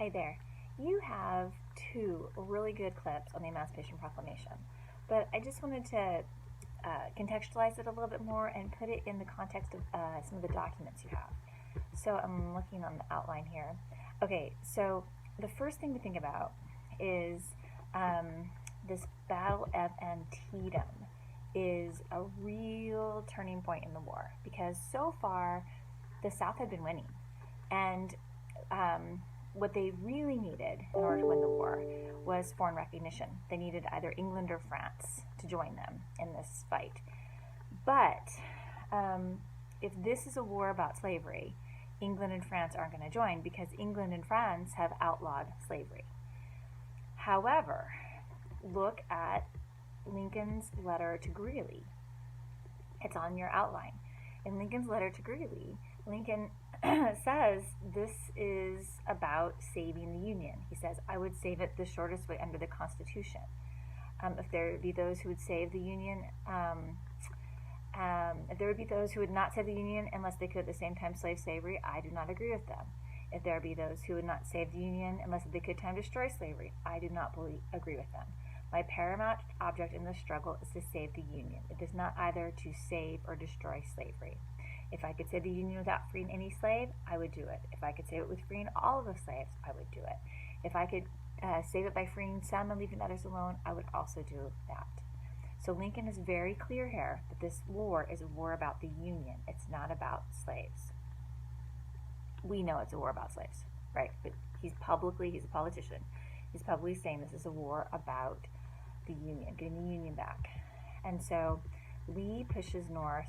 Hi there. You have two really good clips on the Emancipation Proclamation, but I just wanted to contextualize it a little bit more and put it in the context of some of the documents you have. So I'm looking on the outline here. Okay, so the first thing to think about is this Battle of Antietam is a real turning point in the war, because so far the South had been winning, and what they really needed in order to win the war was foreign recognition. They needed either England or France to join them in this fight. But if this is a war about slavery, England and France aren't going to join, because England and France have outlawed slavery. However, look at Lincoln's letter to Greeley. It's on your outline. In Lincoln's letter to Greeley, Lincoln says this is about saving the Union. He says, I would save it the shortest way under the Constitution. If there be those who would save the Union, if there would be those who would not save the Union unless they could at the same time slave slavery, I do not agree with them. If there be those who would not save the Union unless they could at the time destroy slavery, I do not agree with them. My paramount object in this struggle is to save the Union. It is not either to save or destroy slavery. If I could save the Union without freeing any slave, I would do it. If I could save it with freeing all of the slaves, I would do it. If I could save it by freeing some and leaving others alone, I would also do that. So Lincoln is very clear here that this war is a war about the Union. It's not about slaves. We know it's a war about slaves, right? But he's a politician. He's publicly saying this is a war about the Union, getting the Union back. And so Lee pushes north,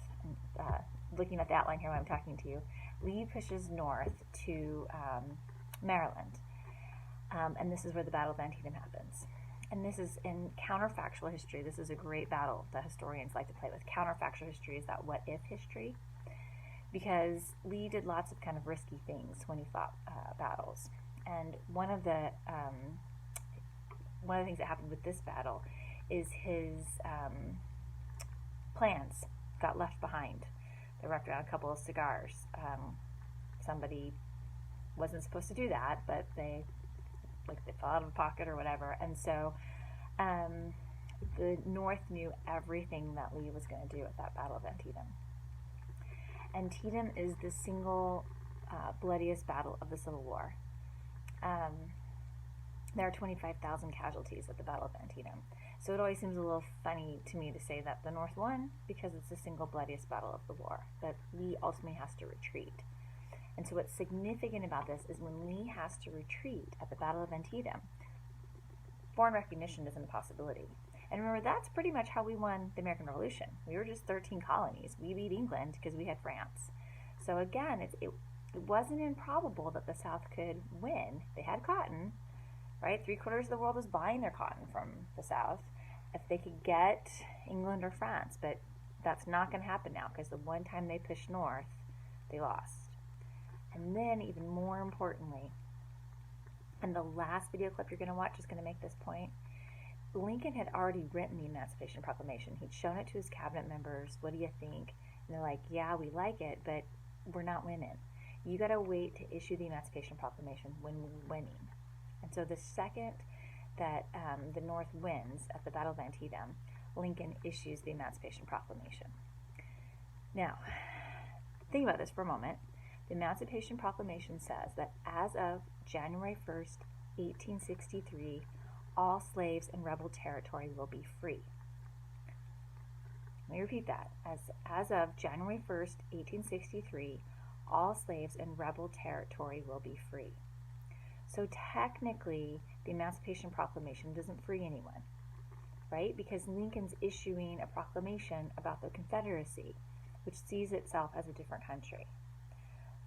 looking at the outline here while I'm talking to you, Lee pushes north to Maryland. And this is where the Battle of Antietam happens. And this is in counterfactual history. This is a great battle that historians like to play with. Counterfactual history is that what-if history, because Lee did lots of kind of risky things when he fought battles. And one of the things that happened with this battle is his plans got left behind. They wrapped around a couple of cigars. Somebody wasn't supposed to do that, but they fell out of a pocket or whatever. And so the North knew everything that Lee was going to do at that Battle of Antietam. Antietam is the single bloodiest battle of the Civil War. There are 25,000 casualties at the Battle of Antietam. So it always seems a little funny to me to say that the North won, because it's the single bloodiest battle of the war. But Lee ultimately has to retreat. And so what's significant about this is when Lee has to retreat at the Battle of Antietam, foreign recognition isn't a possibility. And remember, that's pretty much how we won the American Revolution. We were just 13 colonies. We beat England because we had France. So again, it wasn't improbable that the South could win. They had cotton, right? 3/4 of the world was buying their cotton from the South. If they could get England or France, but that's not going to happen now, because the one time they pushed north, they lost. And then, even more importantly, and the last video clip you're going to watch is going to make this point, Lincoln had already written the Emancipation Proclamation. He'd shown it to his cabinet members. What do you think? And they're like, yeah, we like it, but we're not winning. You got to wait to issue the Emancipation Proclamation when we're winning. And so the second that the North wins at the Battle of Antietam, Lincoln issues the Emancipation Proclamation. Now, think about this for a moment. The Emancipation Proclamation says that as of January 1st, 1863, all slaves in rebel territory will be free. Let me repeat that. As of January 1st, 1863, all slaves in rebel territory will be free. So technically, the Emancipation Proclamation doesn't free anyone, right? Because Lincoln's issuing a proclamation about the Confederacy, which sees itself as a different country.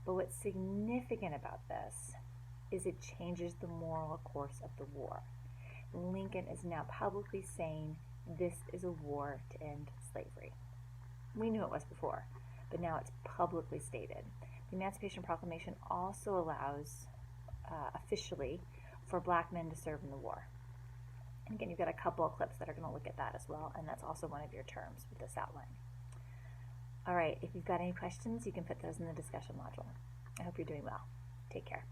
But what's significant about this is it changes the moral course of the war. Lincoln is now publicly saying this is a war to end slavery. We knew it was before, but now it's publicly stated. The Emancipation Proclamation also allows officially for black men to serve in the war. And again, you've got a couple of clips that are going to look at that as well, and that's also one of your terms with this outline. All right, if you've got any questions, you can put those in the discussion module. I hope you're doing well. Take care.